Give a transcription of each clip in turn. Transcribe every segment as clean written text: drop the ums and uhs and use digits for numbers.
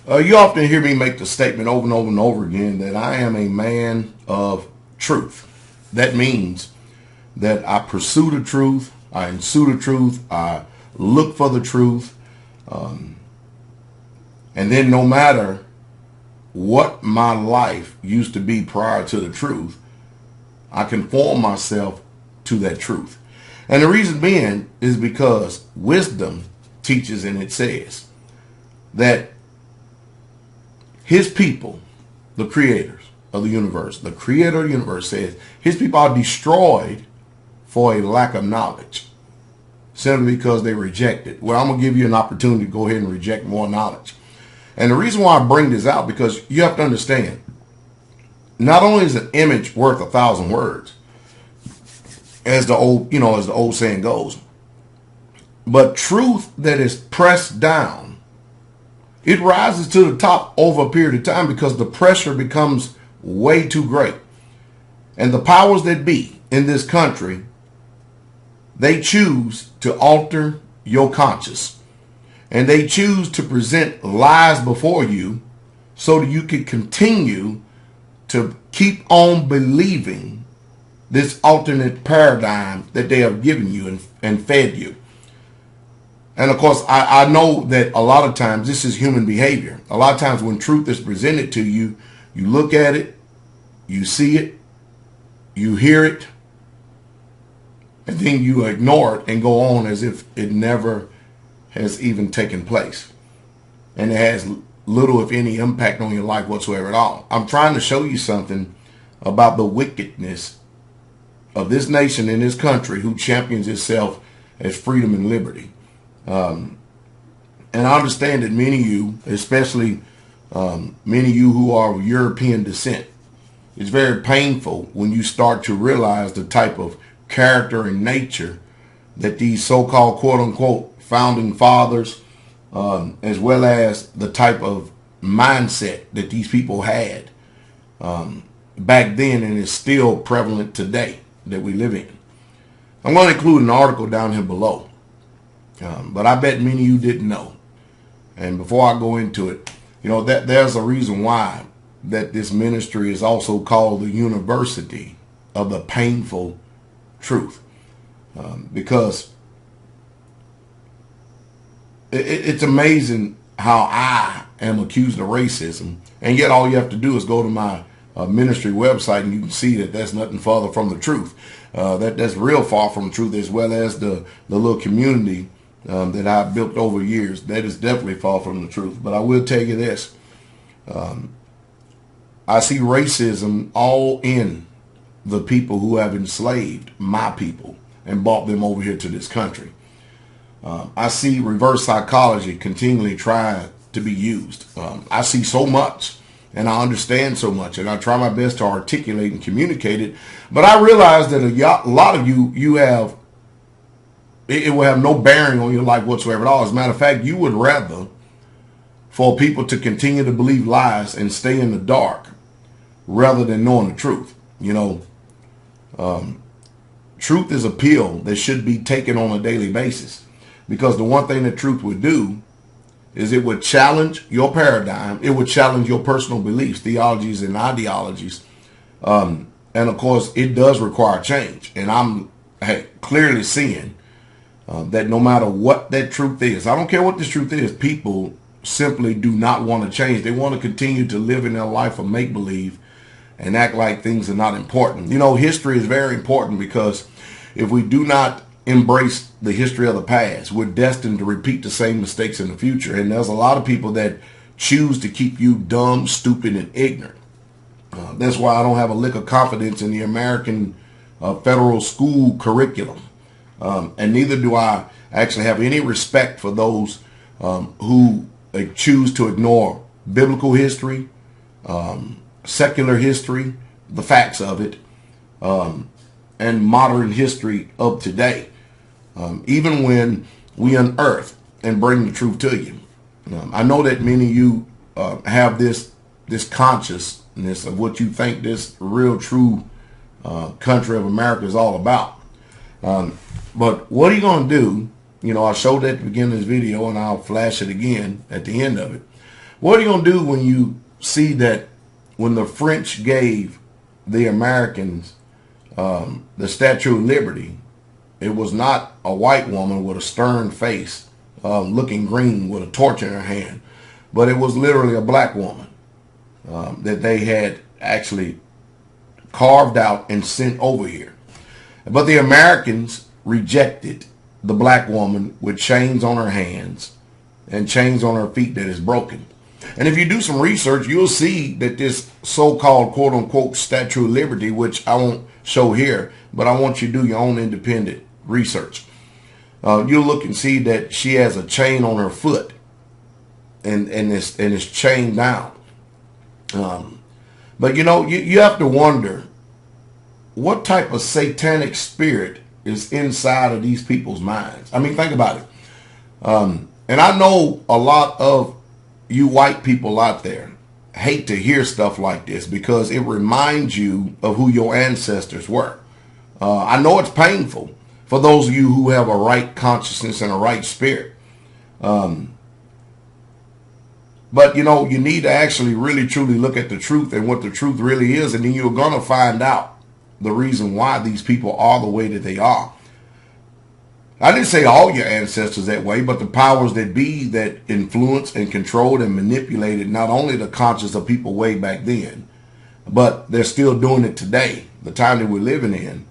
You often hear me make the statement over and over and over again that I am a man of truth. That means that I pursue the truth, I ensue the truth, I look for the truth, and then no matter what my life used to be prior to the truth, I conform myself to that truth. And the reason being is because wisdom teaches and it says that his people, the creators of the universe, the creator of the universe says his people are destroyed for a lack of knowledge, simply because they reject it. Well, I'm going to give you an opportunity to go ahead and reject more knowledge. And the reason why I bring this out, because you have to understand, not only is an image worth 1,000 words, as the old saying goes, but truth that is pressed down, it rises to the top over a period of time because the pressure becomes way too great. And the powers that be in this country, they choose to alter your conscience. And they choose to present lies before you so that you can continue to keep on believing this alternate paradigm that they have given you and fed you. And of course, I know that a lot of times this is human behavior. A lot of times when truth is presented to you, you look at it, you see it, you hear it, and then you ignore it and go on as if it never has even taken place. And it has little, if any, impact on your life whatsoever at all. I'm trying to show you something about the wickedness of this nation and this country who champions itself as freedom and liberty. And I understand that many of you, especially many of you who are of European descent, it's very painful when you start to realize the type of character and nature that these so-called quote-unquote founding fathers, as well as the type of mindset that these people had back then and is still prevalent today that we live in. I'm going to include an article down here below. But I bet many of you didn't know. And before I go into it, that there's a reason why that this ministry is also called the University of the Painful Truth. Because it's amazing how I am accused of racism, and yet all you have to do is go to my ministry website and you can see that that's nothing farther from the truth. That's real far from the truth, as well as the little community that I've built over years. That is definitely far from the truth. But I will tell you this. I see racism all in the people who have enslaved my people and brought them over here to this country. I see reverse psychology continually try to be used. I see so much and I understand so much and I try my best to articulate and communicate it. But I realize that a lot of you have, it will have no bearing on your life whatsoever at all. As a matter of fact, you would rather for people to continue to believe lies and stay in the dark rather than knowing the truth. Truth is a pill that should be taken on a daily basis, because the one thing that truth would do is it would challenge your paradigm. It would challenge your personal beliefs, theologies, and ideologies. And of course, it does require change. And I'm clearly seeing that no matter what that truth is, I don't care what this truth is, people simply do not want to change. They want to continue to live in their life of make-believe and act like things are not important. History is very important, because if we do not embrace the history of the past, we're destined to repeat the same mistakes in the future. And there's a lot of people that choose to keep you dumb, stupid, and ignorant. That's why I don't have a lick of confidence in the American federal school curriculum. And neither do I actually have any respect for those who choose to ignore biblical history, secular history, the facts of it, and modern history of today. Even when we unearth and bring the truth to you. I know that many of you have this consciousness of what you think this real true country of America is all about. But what are you going to do? I showed that at the beginning of this video, and I'll flash it again at the end of it. What are you going to do when you see that when the French gave the Americans the Statue of Liberty, it was not a white woman with a stern face looking green with a torch in her hand, but it was literally a black woman that they had actually carved out and sent over here. But the Americans rejected the black woman with chains on her hands and chains on her feet that is broken. And if you do some research, you'll see that this so-called quote-unquote Statue of Liberty, which I won't show here, but I want you to do your own independent research. You'll look and see that she has a chain on her foot and it's chained down. But you know, you have to wonder what type of satanic spirit is inside of these people's minds. I mean, think about it. And I know a lot of you white people out there hate to hear stuff like this because it reminds you of who your ancestors were. I know it's painful for those of you who have a right consciousness and a right spirit. But, you know, you need to actually really truly look at the truth and what the truth really is. And then you're going to find out the reason why these people are the way that they are. I didn't say all your ancestors that way, but the powers that be that influenced and controlled and manipulated not only the conscience of people way back then, but they're still doing it today, the time that we're living in.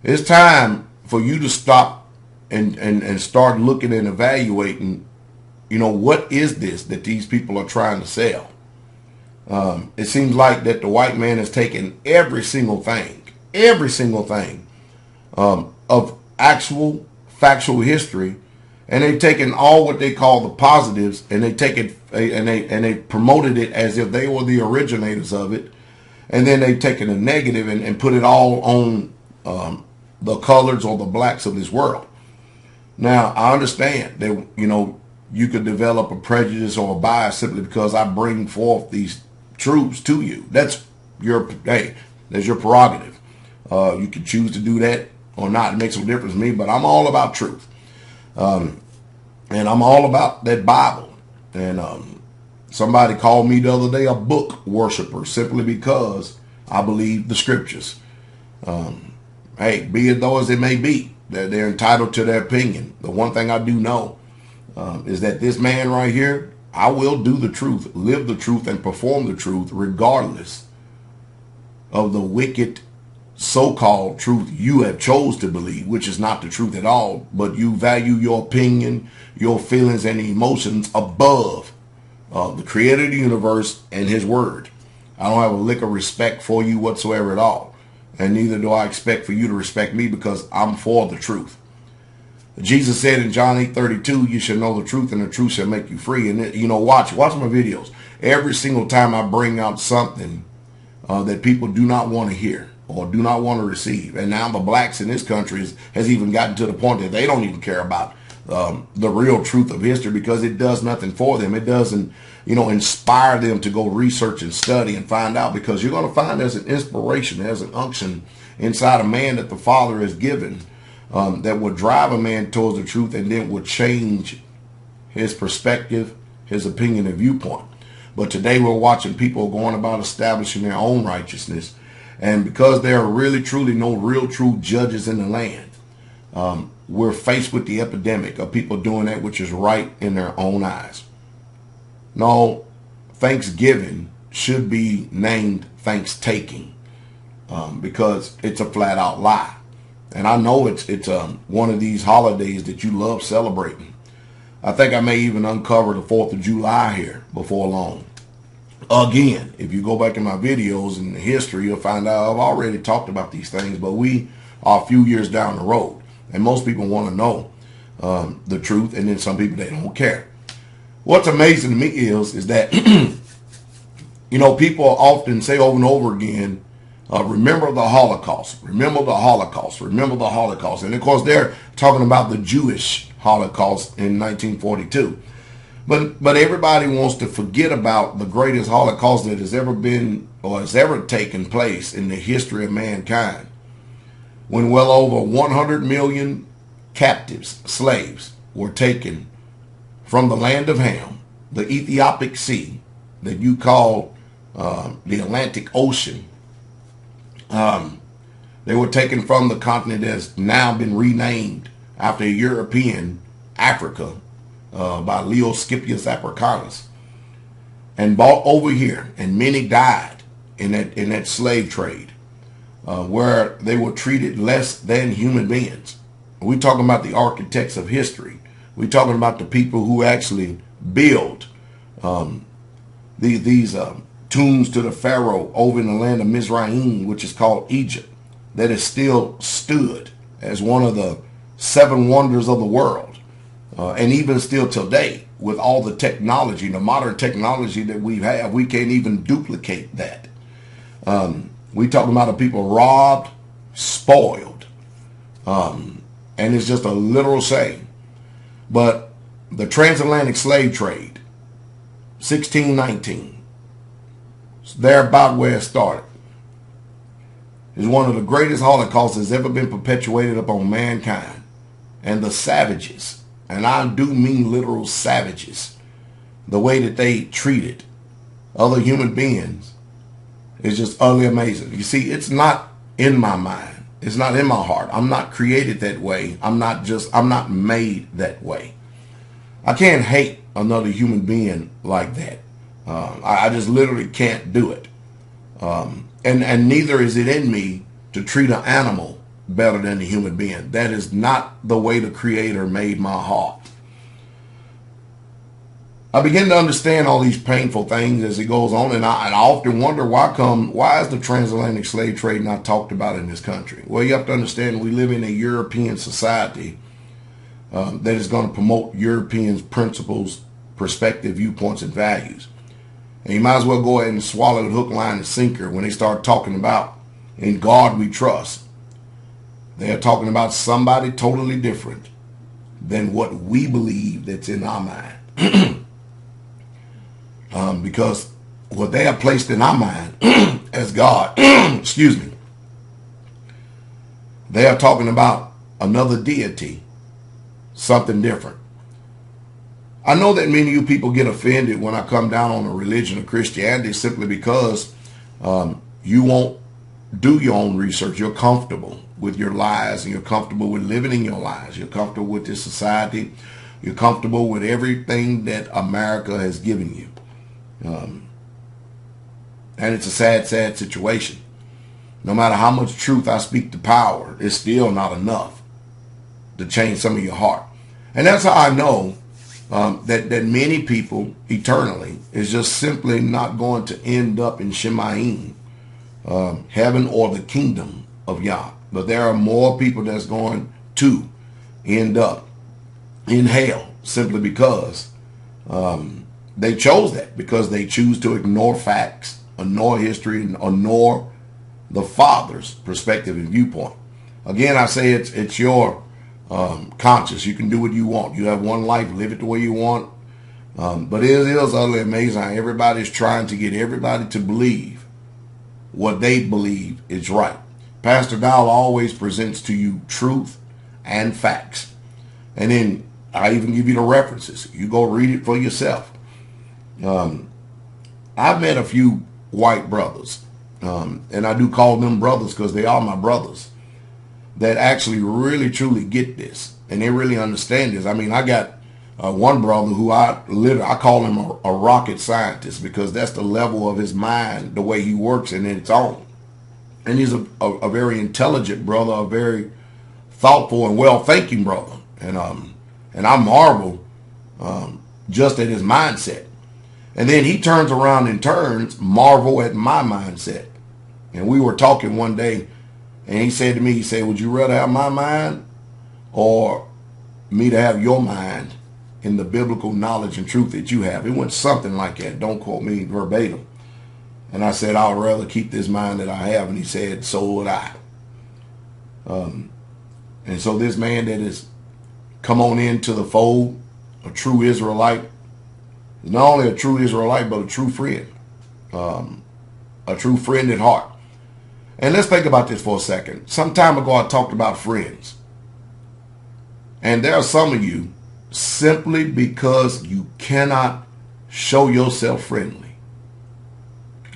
It's time for you to stop and start looking and evaluating, you know, what is this that these people are trying to sell? It seems like that the white man has taken every single thing of actual factual history, and they've taken all what they call the positives, and they take it and they promoted it as if they were the originators of it, and then they've taken the negative and put it all on the colors or the blacks of this world. Now, I understand that, you know, you could develop a prejudice or a bias simply because I bring forth these truths to you. That's your, hey, that's your prerogative. You can choose to do that or not. It makes no difference to me, but I'm all about truth. And I'm all about that Bible. And somebody called me the other day a book worshiper simply because I believe the scriptures. Hey, be it though as it may be, they're entitled to their opinion. The one thing I do know is that this man right here, I will do the truth, live the truth, and perform the truth regardless of the wicked so-called truth you have chose to believe, which is not the truth at all, but you value your opinion, your feelings, and emotions above the creator of the universe and his word. I don't have a lick of respect for you whatsoever at all, and neither do I expect for you to respect me because I'm for the truth. Jesus said in John 8:32, you shall know the truth and the truth shall make you free. And, you know, watch my videos. Every single time I bring out something that people do not want to hear or do not want to receive. And now the blacks in this country has even gotten to the point that they don't even care about the real truth of history because it does nothing for them. It doesn't, you know, inspire them to go research and study and find out, because you're going to find there's an inspiration, there's an unction inside a man that the Father has given that will drive a man towards the truth and then will change his perspective, his opinion and viewpoint. But today we're watching people going about establishing their own righteousness. And because there are really, truly no real, true judges in the land, we're faced with the epidemic of people doing that which is right in their own eyes. No, Thanksgiving should be named Thanks-taking because it's a flat out lie. And I know it's one of these holidays that you love celebrating. I think I may even uncover the 4th of July here before long. Again, if you go back in my videos in the history, you'll find out I've already talked about these things, but we are a few years down the road. And most people want to know the truth, and then some people, they don't care. What's amazing to me is that, you know, people often say over and over again, remember the Holocaust, remember the Holocaust, remember the Holocaust. And of course, they're talking about the Jewish Holocaust in 1942. But everybody wants to forget about the greatest Holocaust that has ever been or has ever taken place in the history of mankind, when well over 100 million captives, slaves, were taken from the land of Ham, the Ethiopic Sea that you call the Atlantic Ocean. They were taken from the continent that's now been renamed after a European, Africa, by Leo Scipius Africanus, and brought over here, and many died in that slave trade, where they were treated less than human beings. We're talking about the architects of history. We're talking about the people who actually build these tombs to the Pharaoh over in the land of Mizraim, which is called Egypt, that is still stood as one of the seven wonders of the world. And even still today, with all the technology, the modern technology that we have, we can't even duplicate that. We talking about the people robbed, spoiled, and it's just a literal saying. But the transatlantic slave trade, 1619, there about where it started, is one of the greatest holocausts that's ever been perpetuated upon mankind. And the savages, and I do mean literal savages, the way that they treated other human beings is just utterly amazing. You see, it's not in my mind. It's not in my heart. I'm not created that way. I'm not made that way. I can't hate another human being like that. I just literally can't do it. And neither is it in me to treat an animal better than a human being. That is not the way the Creator made my heart. I begin to understand all these painful things as it goes on, and I often wonder why is the transatlantic slave trade not talked about in this country? Well, you have to understand we live in a European society that is going to promote European principles, perspective, viewpoints, and values. And you might as well go ahead and swallow the hook, line, and sinker when they start talking about "in God we trust." They're talking about somebody totally different than what we believe that's in our mind. Because what they have placed in our mind as God, excuse me, they are talking about another deity, something different. I know that many of you people get offended when I come down on the religion of Christianity simply because you won't do your own research. You're comfortable with your lies, and you're comfortable with living in your lies. You're comfortable with this society. You're comfortable with everything that America has given you. And it's a sad, sad situation. No matter how much truth I speak to power, it's still not enough to change some of your heart. And that's how I know that many people eternally is just simply not going to end up in Shemaim, heaven or the kingdom of Yah. But there are more people that's going to end up in hell simply because they chose that, because they choose to ignore facts, ignore history, and ignore the Father's perspective and viewpoint. Again, I say it's your conscience. You can do what you want. You have one life. Live it the way you want. But it is utterly amazing how everybody's trying to get everybody to believe what they believe is right. Pastor Dow always presents to you truth and facts. And then I even give you the references. You go read it for yourself. I've met a few white brothers, and I do call them brothers because they are my brothers, that actually really truly get this, and they really understand this. I mean, I got one brother who I call him a rocket scientist, because that's the level of his mind, the way he works, and it's on. And he's a very intelligent brother, a very thoughtful and well-thinking brother, and I marvel just at his mindset. And then he turns around and marvel at my mindset. And we were talking one day, and he said to me, he said, "Would you rather have my mind or me to have your mind in the biblical knowledge and truth that you have?" It went something like that. Don't quote me verbatim. And I said, "I'd rather keep this mind that I have." And he said, "So would I." And so this man that has come on into the fold, a true Israelite, is not only a true Israelite, but a true friend. A true friend at heart. And let's think about this for a second. Some time ago, I talked about friends. And there are some of you, simply because you cannot show yourself friendly.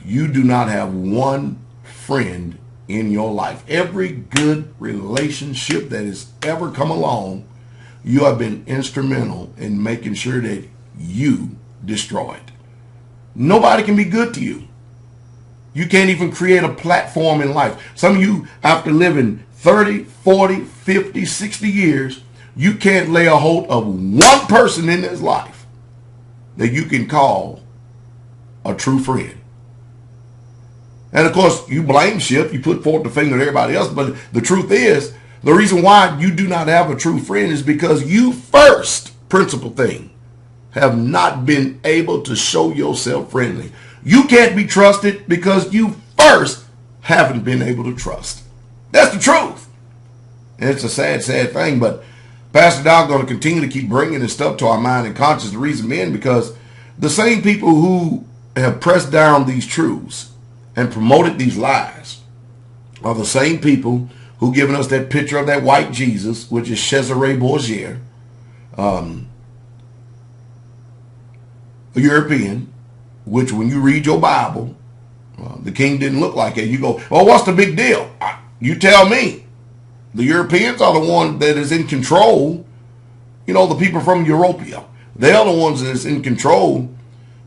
You do not have one friend in your life. Every good relationship that has ever come along, you have been instrumental in making sure that you destroy it. Nobody can be good to you. You can't even create a platform in life. Some of you, after living 30, 40, 50, 60 years, you can't lay a hold of one person in this life that you can call a true friend. And of course, you blame shift, you put forth the finger at everybody else, but the truth is, the reason why you do not have a true friend is because you first, principal thing, have not been able to show yourself friendly. You can't be trusted because you first haven't been able to trust. That's the truth. And it's a sad, sad thing, but Pastor Dow going to continue to keep bringing this stuff to our mind and conscience. The reason being because the same people who have pressed down these truths and promoted these lies are the same people who given us that picture of that white Jesus, which is Cesare Borgia, a European, which when you read your Bible, the king didn't look like it. You go, well, what's the big deal? You tell me. The Europeans are the one that is in control. You know, the people from Europea. They're the ones that is in control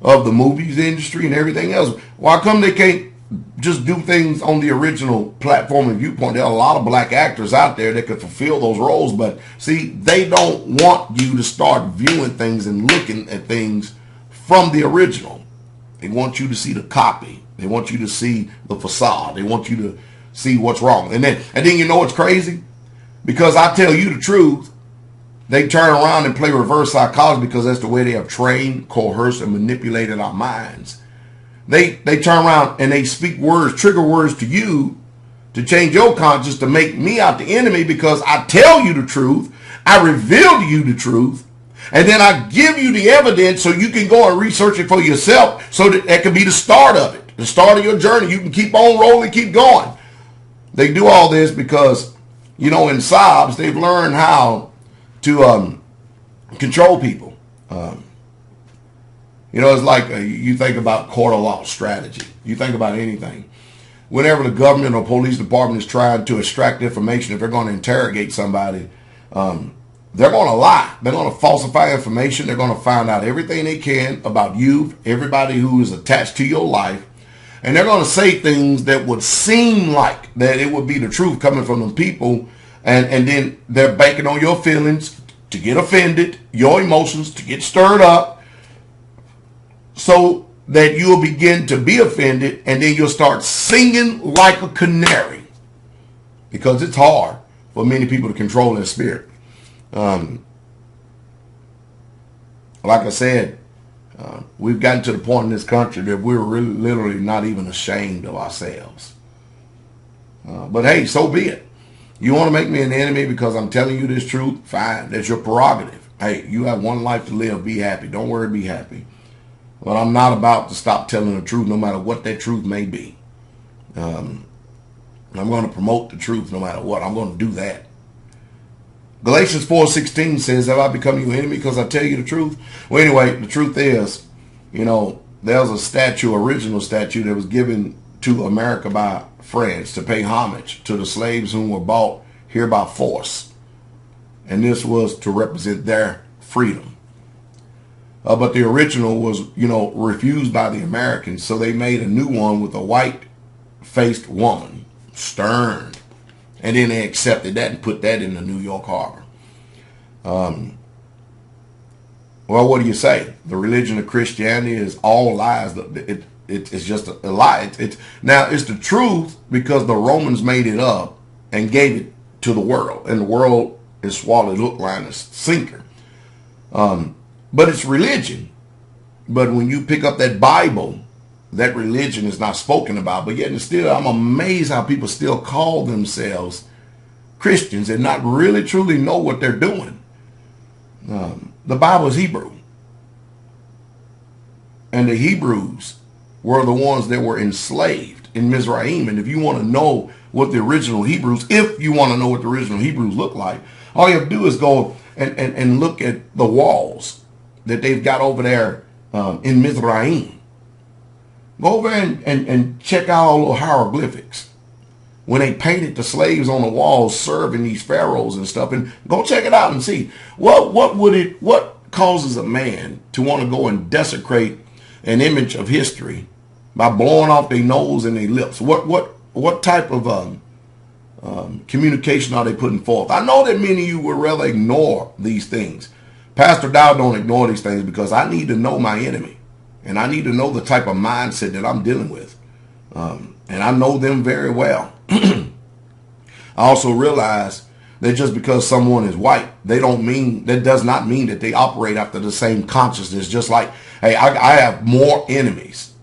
of the movies industry and everything else. Why come they can't just do things on the original platform and viewpoint? There are a lot of black actors out there that could fulfill those roles, but see, they don't want you to start viewing things and looking at things from the original. They want you to see the copy. They want you to see the facade. They want you to see what's wrong. And then you know what's crazy? Because I tell you the truth, they turn around and play reverse psychology because that's the way they have trained, coerced, and manipulated our minds. They turn around and they speak words, trigger words to you to change your conscience, to make me out the enemy because I tell you the truth, I reveal to you the truth, and then I give you the evidence so you can go and research it for yourself so that can be the start of it, the start of your journey. You can keep on rolling, keep going. They do all this because, you know, in SOBs, they've learned how to control people. You know, it's like you think about court of law strategy. You think about anything. Whenever the government or police department is trying to extract information, if they're going to interrogate somebody, they're going to lie. They're going to falsify information. They're going to find out everything they can about you, everybody who is attached to your life. And they're going to say things that would seem like that it would be the truth coming from them people. And then they're banking on your feelings to get offended, your emotions to get stirred up, so that you'll begin to be offended, and then you'll start singing like a canary, because it's hard for many people to control their spirit. Like I said, we've gotten to the point in this country that we're really literally not even ashamed of ourselves. But hey, so be it. You want to make me an enemy because I'm telling you this truth? Fine, that's your prerogative. Hey, you have one life to live. Be happy. Don't worry, be happy. But I'm not about to stop telling the truth no matter what that truth may be. I'm going to promote the truth no matter what. I'm going to do that. Galatians 4:16 says, have I become your enemy because I tell you the truth? Well, anyway, the truth is, you know, there was a statue, original statue that was given to America by France to pay homage to the slaves who were bought here by force. And this was to represent their freedom. But the original was, you know, refused by the Americans. So they made a new one with a white-faced woman, stern. And then they accepted that and put that in the New York Harbor. Well, what do you say? The religion of Christianity is all lies. It's just a lie. Now, it's the truth because the Romans made it up and gave it to the world. And the world is swallowed hook, line, and sinker. But it's religion. But when you pick up that Bible, that religion is not spoken about. But yet and still, I'm amazed how people still call themselves Christians and not really truly know what they're doing. The Bible is Hebrew. And the Hebrews were the ones that were enslaved in Mizraim. And if you want to know what the original Hebrews, look like, all you have to do is go and look at the walls that they've got over there in Mizraim. Go over and check out all the hieroglyphics. When they painted the slaves on the walls serving these pharaohs and stuff, and go check it out and see what causes a man to want to go and desecrate an image of history by blowing off their nose and their lips. What type of communication are they putting forth? I know that many of you would rather ignore these things. Pastor Dow don't ignore these things because I need to know my enemy, and I need to know the type of mindset that I'm dealing with, and I know them very well. I also realize that just because someone is white, that does not mean that they operate after the same consciousness. Just like, hey, I have more enemies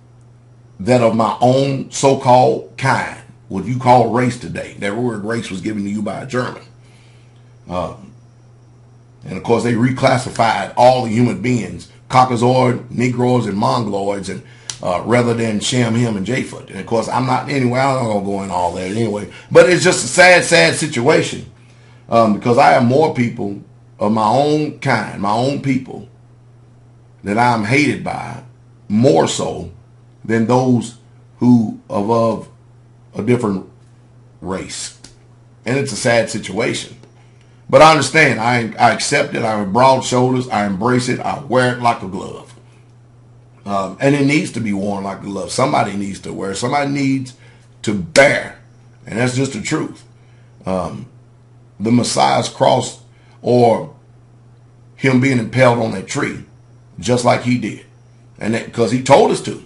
that of my own so-called kind, what you call race today. That word race was given to you by a German. And of course, they reclassified all the human beings, Caucasoid, Negroes, and Mongoloids, and rather than Shem, Ham, and Japheth. And of course, I'm not going to go in all that anyway. But it's just a sad, sad situation because I have more people of my own kind, my own people, that I'm hated by, more so than those who are of a different race. And it's a sad situation. But I understand. I accept it. I have broad shoulders. I embrace it. I wear it like a glove. And it needs to be worn like a glove. Somebody needs to wear it. Somebody needs to bear. And that's just the truth. The Messiah's cross, or him being impaled on that tree, just like he did. And because he told us to.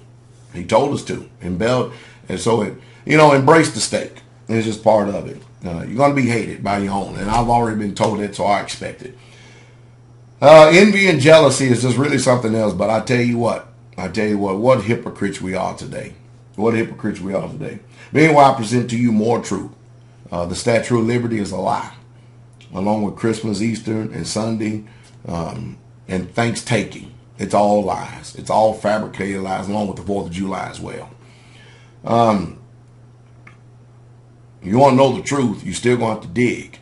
He told us to. Impaled. And so, embrace the stake. It's just part of it. You're going to be hated by your own. And I've already been told that, so I expect it. Envy and jealousy is just really something else. But I tell you what, what hypocrites we are today. What hypocrites we are today. Meanwhile, I present to you more truth. The Statue of Liberty is a lie. Along with Christmas, Easter, and Sunday, and Thanksgiving. It's all lies. It's all fabricated lies, along with the 4th of July as well. You want to know the truth, you're still going to have to dig.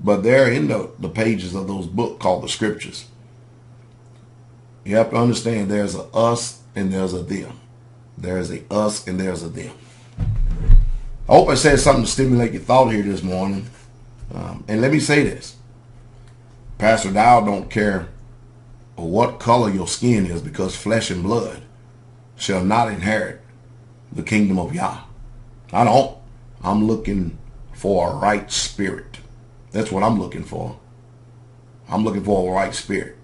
But they're in the pages of those books called the scriptures. You have to understand there's a us and there's a them. There's a us and there's a them. I hope I said something to stimulate your thought here this morning. And let me say this. Pastor Dow don't care what color your skin is, because flesh and blood shall not inherit the kingdom of Yah. I don't. I'm looking for a right spirit. That's what I'm looking for. I'm looking for a right spirit.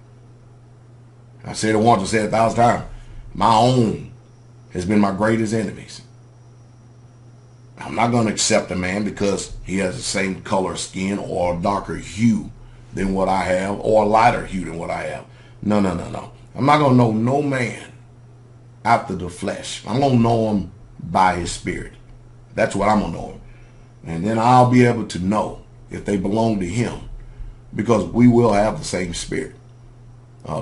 I said it once, I said it 1,000 times. My own has been my greatest enemies. I'm not going to accept a man because he has the same color skin or a darker hue than what I have, or a lighter hue than what I have. No. I'm not going to know no man after the flesh. I'm going to know him by his spirit. That's what I'm going to know him. And then I'll be able to know if they belong to him, because we will have the same spirit,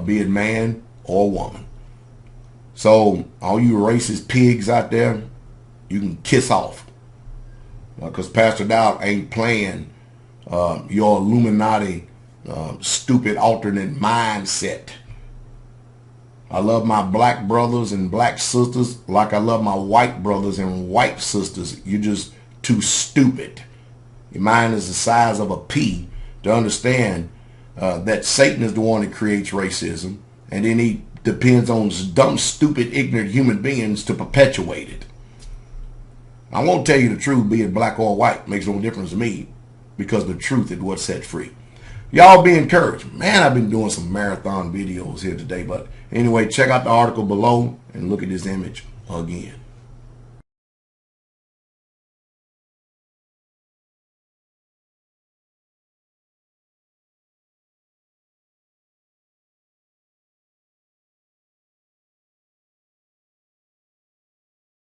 be it man or woman. So all you racist pigs out there, you can kiss off. Because Pastor Dow ain't playing your Illuminati stupid alternate mindset. I love my black brothers and black sisters like I love my white brothers and white sisters. You're just too stupid. Your mind is the size of a pea to understand that Satan is the one that creates racism, and then he depends on dumb, stupid, ignorant human beings to perpetuate it. I won't tell you the truth, be it black or white. Makes no difference to me, because the truth is what set free. Y'all be encouraged. Man, I've been doing some marathon videos here today. But anyway, check out the article below and look at this image again.